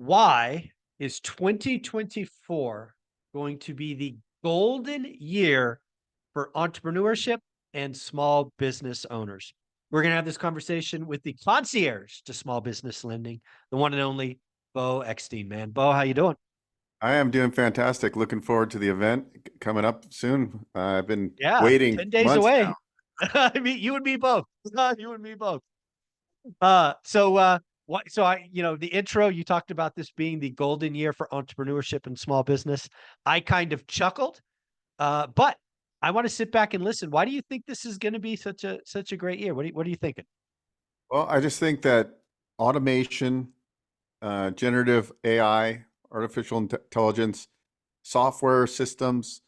Why is 2024 going to be the golden year for entrepreneurship and small business owners? We're going to have this conversation with the concierge to small business lending, the one and only Bo Eckstein, man. Bo, how you doing? I am doing fantastic. Looking forward to the event coming up soon. I've been Yeah, waiting 10 days months away. now. I mean, you and me both. You and me both. So the intro, you talked about this being the golden year for entrepreneurship and small business. I kind of chuckled, but I want to sit back and listen. Why do you think this is going to be such a great year? What are you thinking? Well, I just think that automation, generative AI, artificial intelligence, software systems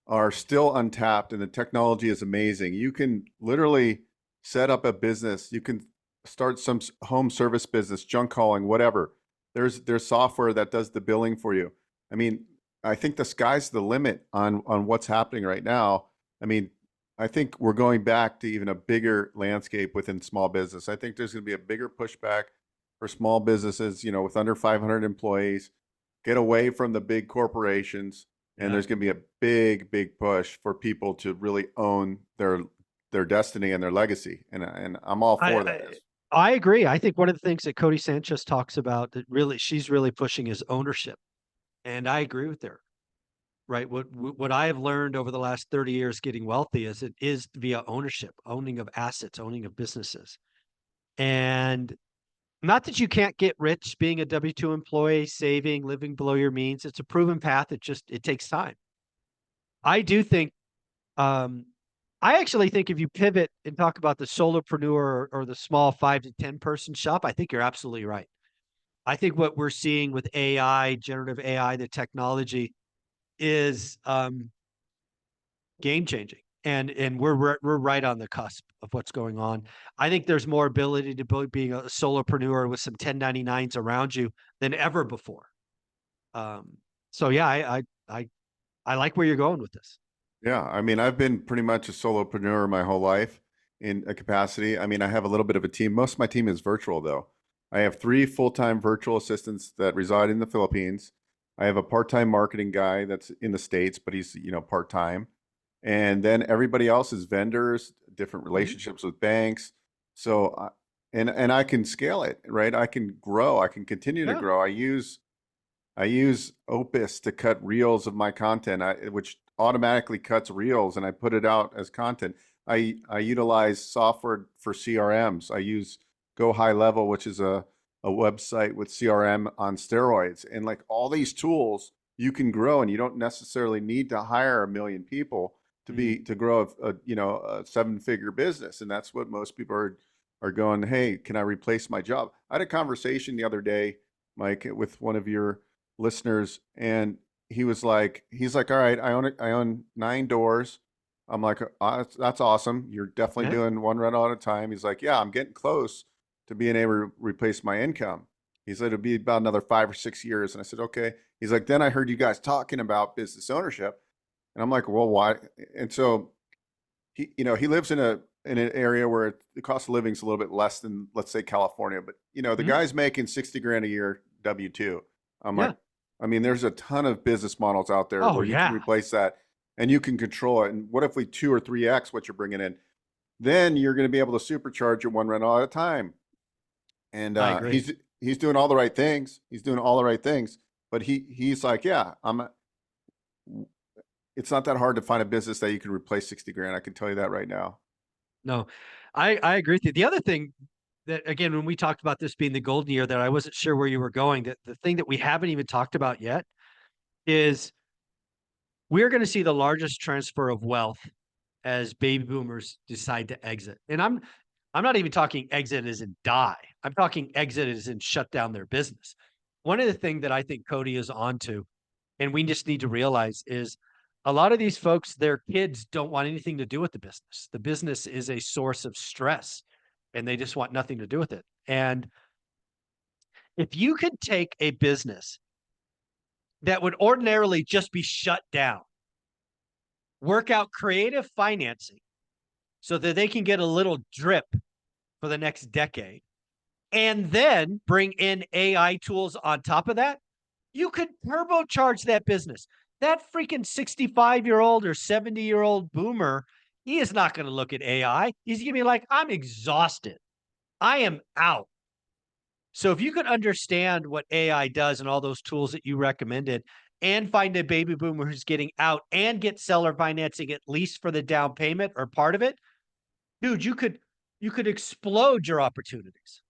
are still untapped, and the technology is amazing. You can literally set up a business. You can start some home service business, junk hauling, whatever. There's software that does the billing for you. I mean, I think the sky's the limit on what's happening right now. I mean, I think we're going back to even a bigger landscape within small business. I think there's going to be a bigger pushback for small businesses, with under 500 employees, get away from the big corporations, and Yeah. there's going to be a big, big push for people to really own their destiny and their legacy. And I'm all I, for I that. I agree. I think one of the things that Cody Sanchez talks about that really she's really pushing is ownership, and I agree with her. Right. What I have learned over the last 30 years getting wealthy is it is via ownership, owning of assets, owning of businesses. And not that you can't get rich being a W-2 employee, saving, living below your means. It's a proven path. It takes time. I do think um I actually think if you pivot and talk about the solopreneur or the small 5 to 10 person shop, I think you're absolutely right. I think what we're seeing with AI, generative AI, the technology is game changing. And we're right on the cusp of what's going on. I think there's more ability to build being a solopreneur with some 1099s around you than ever before. Um, so yeah, I like where you're going with this. Yeah, I mean, I've been pretty much a solopreneur my whole life in a capacity. I mean, I have a little bit of a team. Most of my team is virtual, though. I have three full-time virtual assistants that reside in the Philippines. I have a part-time marketing guy that's in the States, but he's, part-time. And then everybody else is vendors, different Mhm. relationships with banks. So, and I can scale it, right? I can grow. I can continue to Yeah. grow. I use Opus to cut reels of my content, which automatically cuts reels, and I put it out as content. I utilize software for CRMs. I use Go High Level, which is a website with CRM on steroids. And like all these tools, you can grow, and you don't necessarily need to hire a million people to Mm. grow a 7-figure business. And that's what most people are going, hey, can I replace my job? I had a conversation the other day, Mike, with one of your listeners, and he's like, all right, I own 9 doors. I'm like, that's awesome. You're definitely Yeah. doing one rental at a time. He's like, yeah, I'm getting close to being able to replace my income. He said it'd be about another 5 or 6 years. And I said, okay. He's like, then I heard you guys talking about business ownership. And I'm like, well, why? And so he lives in an area where the cost of living is a little bit less than, let's say, California. But the Mhm. guy's making 60 grand a year W-2. I'm like, Yeah. I mean, there's a ton of business models out there Oh where you can yeah. replace that and you can control it. And what if we 2 or 3x what you're bringing in? Then you're going to be able to supercharge your one rental at a time. And I agree. he's doing all the right things. He's doing all the right things. But he's like, yeah, it's not that hard to find a business that you can replace 60 grand. I can tell you that right now. No, I agree with you. The other thing that again, when we talked about this being the golden year, that I wasn't sure where you were going, that the thing that we haven't even talked about yet is we're going to see the largest transfer of wealth as baby boomers decide to exit. And I'm not even talking exit as in die. I'm talking exit as in shut down their business. One of the things that I think Cody is onto, and we just need to realize is a lot of these folks, their kids don't want anything to do with the business. The business is a source of stress and they just want nothing to do with it. And if you could take a business that would ordinarily just be shut down, work out creative financing so that they can get a little drip for the next decade, and then bring in AI tools on top of that, you could turbocharge that business. That freaking 65-year-old or 70-year-old boomer, he is not going to look at AI. He's going to be like, I'm exhausted. I am out. So if you could understand what AI does and all those tools that you recommended and find a baby boomer who's getting out and get seller financing at least for the down payment or part of it, dude, you could explode your opportunities.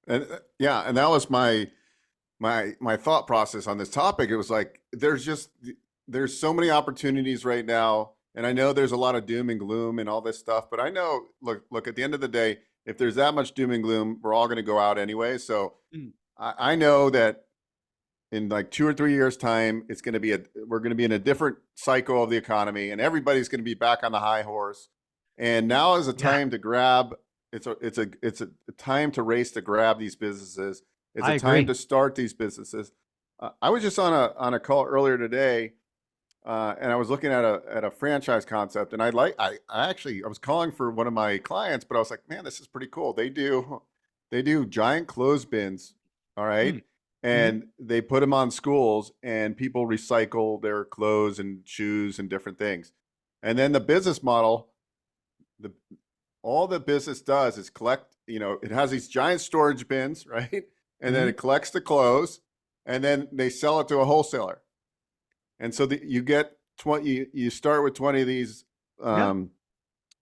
And yeah, and that was my thought process on this topic. It was like there's so many opportunities right now, and I know there's a lot of doom and gloom and all this stuff, but I know look at the end of the day, if there's that much doom and gloom, we're all going to go out anyway. So I know that in like 2 or 3 years time, it's going to be we're going to be in a different cycle of the economy, and everybody's going to be back on the high horse. And now is a Yeah, time to grab. It's a time to race to grab these businesses. It's I a time agree. to start these businesses. I was just on a call earlier today, and I was looking at a franchise concept, and I actually I was calling for one of my clients, but I was like, man, this is pretty cool. They do giant clothes bins, all right, Mm, mhm. and they put them on schools, and people recycle their clothes and shoes and different things. And then the business model, the all the business does is collect, it has these giant storage bins, right? And then Mhm. it collects the clothes, and then they sell it to a wholesaler. And so you get 20, you start with 20 of these Yeah. um,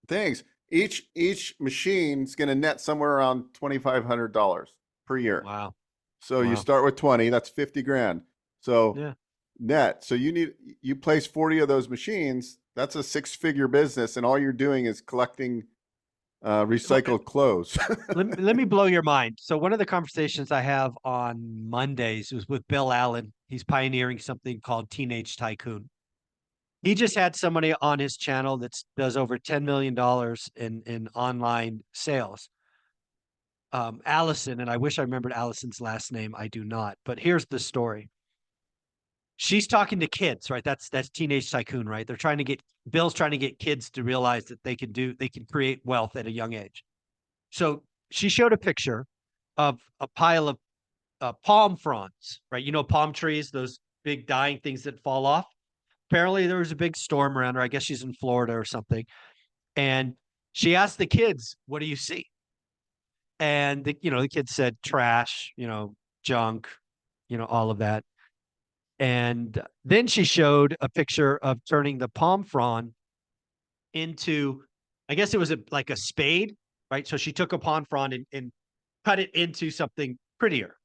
things. Each machine is going to net somewhere around $2,500 per year. Wow. So you Wow. start with 20, that's 50 grand. So Yeah. net. So you place 40 of those machines, that's a six-figure business, and all you're doing is collecting Well, recycled clothes. let me blow your mind. So one of the conversations I have on Mondays was with Bill Allen. He's pioneering something called Teenage Tycoon. He just had somebody on his channel that does over $10 million in online sales. Allison, and I wish I remembered Allison's last name. I do not. But here's the story. She's talking to kids, right? That's Teenage Tycoon, right? They're trying to get Bill's trying to get kids to realize that they can create wealth at a young age. So she showed a picture of a pile of palm fronds, right? You know, palm trees, those big dying things that fall off. Apparently, there was a big storm around her. I guess she's in Florida or something. And she asked the kids, "What do you see?" And the kids said trash, junk, all of that. And then she showed a picture of turning the palm frond into, I guess it was like a spade, right? So she took a palm frond and cut it into something prettier.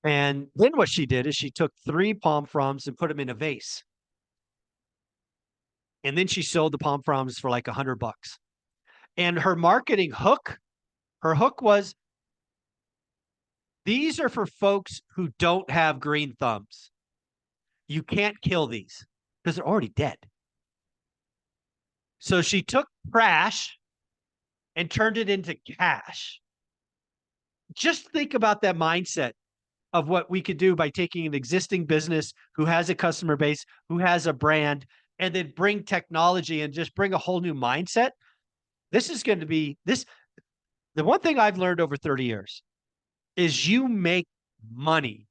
And then what she did is she took three palm fronds and put them in a vase. And then she sold the palm fronds for like $100. And her hook was, these are for folks who don't have green thumbs. You can't kill these because they're already dead. So she took trash and turned it into cash. Just think about that mindset of what we could do by taking an existing business who has a customer base, who has a brand, and then bring technology and just bring a whole new mindset. This is going to be this. The one thing I've learned over 30 years is you make money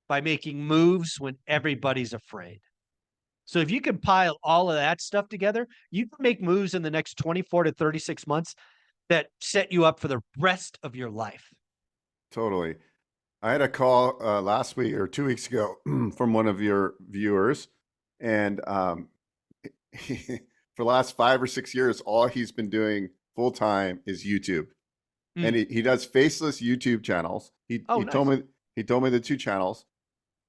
by making moves when everybody's afraid. So if you can pile all of that stuff together, you can make moves in the next 24 to 36 months that set you up for the rest of your life. Totally. I had a call last week or 2 weeks ago from one of your viewers, and for the last 5 or 6 years, all he's been doing full time is YouTube, and Mm. he does faceless YouTube channels. He Oh, he told nice. me he told me the two channels,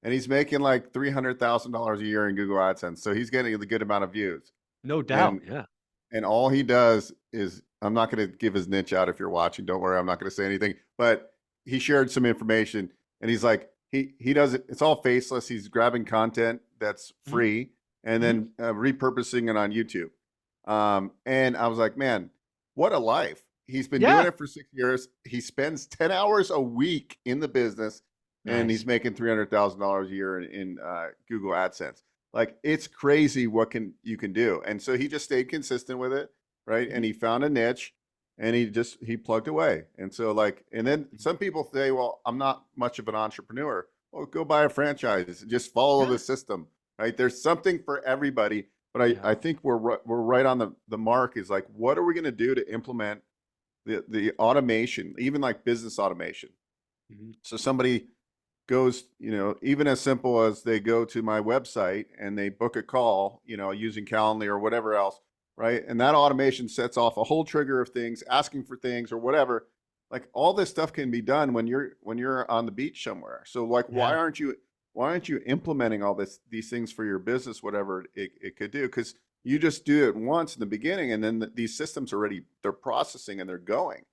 and he's making like $300,000 a year in Google AdSense. So he's getting a good amount of views, No doubt. and Yeah. and all he does is, I'm not going to give his niche out if you're watching. Don't worry, I'm not going to say anything. But he shared some information, and he's like, he does it. It's all faceless. He's grabbing content that's Mm-hmm. free and Mm-hmm. then repurposing it on YouTube. And I was like, man, what a life. He's been doing Yeah. it for 6 years. He spends 10 hours a week in the business, and he's Nice. making $300,000 a year in Google AdSense. Like, it's crazy what you can do. And so he just stayed consistent with it, right? Mm-hmm. And he found a niche, and he plugged away. And so like, and then some people say, well, I'm not much of an entrepreneur. Well, go buy a franchise, just follow Yeah. the system, right? There's something for everybody. But Yeah. I think we're right on the mark. Is like, what are we going to do to implement the automation, even like business automation? Mhm. So somebody goes, even as simple as they go to my website and they book a call, using Calendly or whatever else, right? And that automation sets off a whole trigger of things, asking for things or whatever. Like all this stuff can be done when you're on the beach somewhere. So like, Yeah. why aren't you implementing all these things for your business, whatever it could do? Because you just do it once in the beginning, and then these systems already, they're processing and they're going.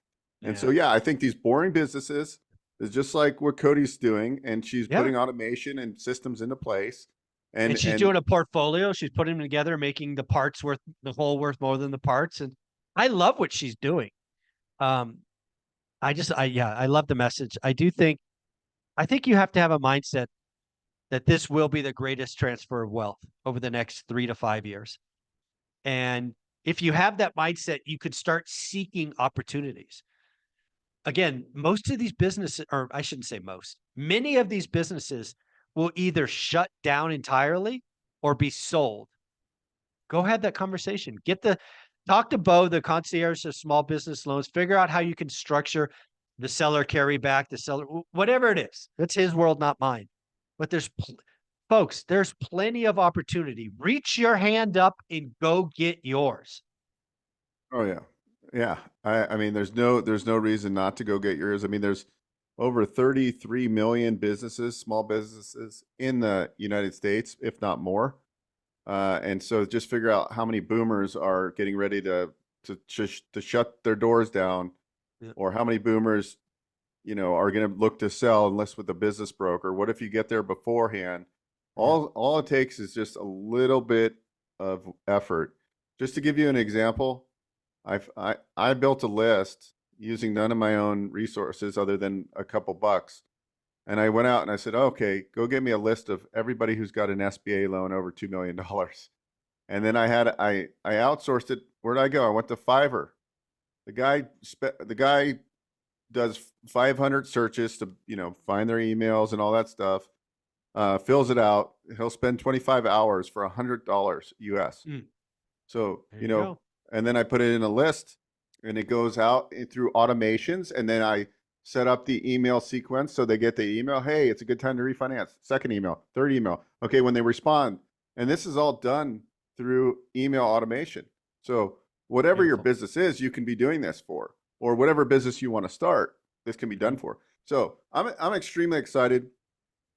And so Yeah. yeah, I think these boring businesses is just like what Cody's doing, and she's Yeah. putting automation and systems into place. And she's And doing a portfolio. She's putting them together, making the parts worth the whole worth more than the parts. And I love what she's doing. Um, I love the message. I think you have to have a mindset that this will be the greatest transfer of wealth over the next 3 to 5 years. And if you have that mindset, you could start seeking opportunities. Again, most of these businesses, or I shouldn't say most, many of these businesses will either shut down entirely or be sold. Go have that conversation. Talk to Bo, the concierge of small business loans. Figure out how you can structure the seller carry back, the seller, whatever it is. That's his world, not mine. But folks, there's plenty of opportunity. Reach your hand up and go get yours. oh yeah, yeah. I mean, there's no reason not to go get yours. I mean, there's over 33 million businesses, small businesses in the United States, if not more. And so just figure out how many boomers are getting ready to shut their doors down, Yeah. or how many boomers, are going to look to sell unless with a business broker. What if you get there beforehand? Yeah. All it takes is just a little bit of effort. Just to give you an example, I built a list using none of my own resources other than a couple bucks. And I went out and I said, okay, go get me a list of everybody who's got an SBA loan over $2 million. And then I outsourced it. Where'd I go? I went to Fiverr. The guy does 500 searches to, find their emails and all that stuff. Fills it out. He'll spend 25 hours for $100 US. Mm, So, there you go. and then I put it in a list, and it goes out through automations. And then I set up the email sequence so they get the email. Hey, it's a good time to refinance. Second email, third email. Okay, when they respond. And this is all done through email automation. So whatever your Beautiful. business is, you can be doing this for, or whatever business you want to start, this can be done Mhm. for. So I'm extremely excited.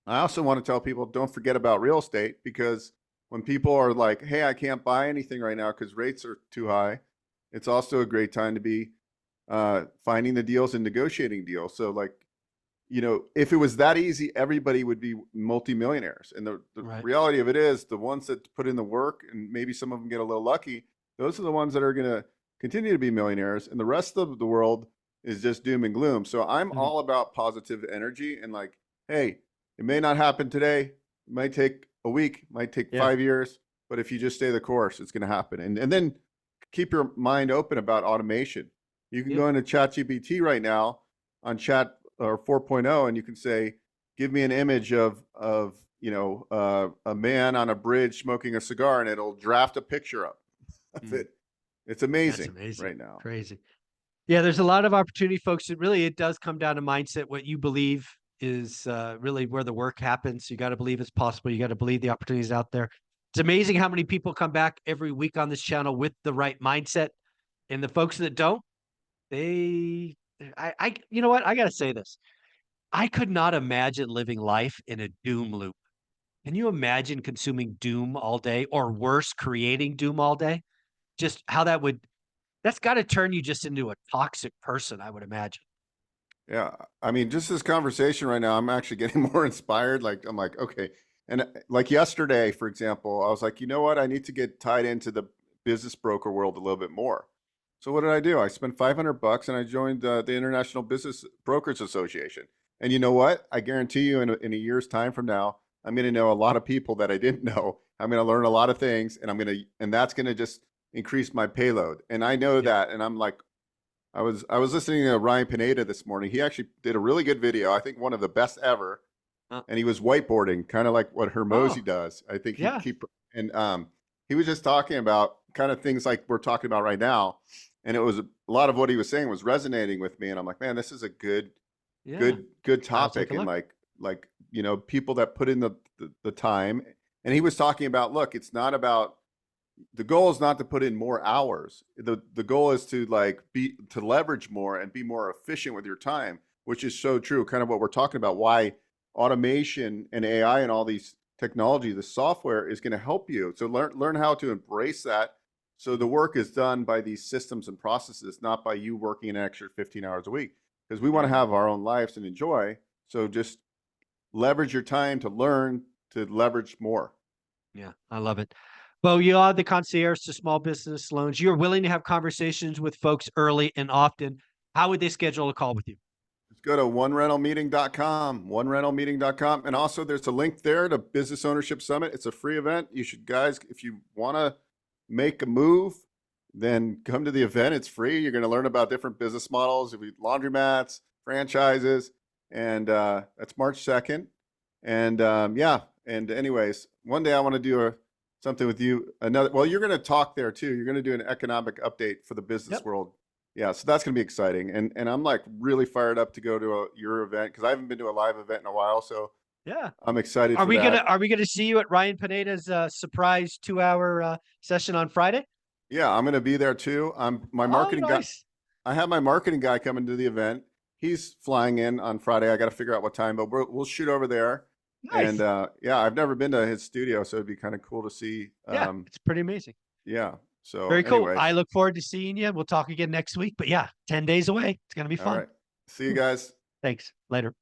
I also want to tell people, don't forget about real estate, because when people are like, hey, I can't buy anything right now because rates are too high, it's also a great time to be finding the deals and negotiating deals. So like, if it was that easy, everybody would be multimillionaires. And the Right. reality of it is, the ones that put in the work, and maybe some of them get a little lucky, those are the ones that are going to continue to be millionaires. And the rest of the world is just doom and gloom. So I'm Mhm. all about positive energy, and like, hey, it may not happen today. It might take a week, might take Yeah. 5 years, but if you just stay the course, it's going to happen. And then keep your mind open about automation. You can Yeah. go into ChatGPT right now on chat or 4.0, and you can say, give me an image of a man on a bridge smoking a cigar, and it'll draft a picture up of Mm, it. It's that's amazing amazing. right now. Crazy. Yeah, there's a lot of opportunity, folks. It does come down to mindset. What you believe is really where the work happens. You got to believe it's possible. You got to believe the opportunities out there. It's amazing how many people come back every week on this channel with the right mindset, and the folks that don't, they, you know what? I got to say this. I could not imagine living life in a doom loop. Can you imagine consuming doom all day, or worse, creating doom all day? Just how that's got to turn you just into a toxic person, I would imagine. Yeah, I mean, just this conversation right now, I'm actually getting more inspired. Like, I'm like, okay. And like yesterday, for example, I was like, you know what? I need to get tied into the business broker world a little bit more. So what did I do? I spent 500 bucks and I joined the International Business Brokers Association. And you know what? I guarantee you, in a year's time from now, I'm going to know a lot of people that I didn't know. I'm going to learn a lot of things, and and that's going to just increase my payload. And I know Yep. that. And I was listening to Ryan Pineda this morning. He actually did a really good video. I think one of the best ever. And he was whiteboarding, kind of like what Hermosi does. I think yeah. and he was just talking about kind of things like we're talking about right now. And it was a lot of what he was saying was resonating with me. And I'm like, man, this is a good topic. And like, you know, people that put in the time. And he was talking about, look, it's not about, the goal is not to put in more hours. The goal is to to leverage more and be more efficient with your time, which is so true. Kind of what we're talking about, why automation and AI and all these technology, the software is going to help you. So learn how to embrace that. So the work is done by these systems and processes, not by you working an extra 15 hours a week, because we want to have our own lives and enjoy. So just leverage your time to learn to leverage more. Yeah, I love it. Well, you are the concierge to small business loans. You're willing to have conversations with folks early and often. How would they schedule a call with you? Just go to onerentalmeeting.com. And also there's a link there to Business Ownership Summit. It's a free event. You should, guys, if you want to make a move, then come to the event. It's free. You're going to learn about different business models, laundromats, franchises, and that's March 2nd. And yeah, and anyways, one day I want to do something with you. Well, you're going to talk there too. You're going to do an economic update for the business world. Yeah, so that's going to be exciting. And I'm like really fired up to go to your event, because I haven't been to a live event in a while. So yeah, I'm excited. Are we gonna see you at Ryan Pineda's surprise 2-hour session on Friday? Yeah, I'm going to be there too. My marketing guy. I have my marketing guy coming to the event. He's flying in on Friday. I got to figure out what time, but we'll shoot over there. Nice. And yeah, I've never been to his studio, so it'd be kind of cool to see. Yeah, it's pretty amazing. Yeah. So very cool. anyways. I look forward to seeing you. We'll talk again next week. But yeah, 10 days away. It's gonna be fun. All right. See you guys. Thanks. Later.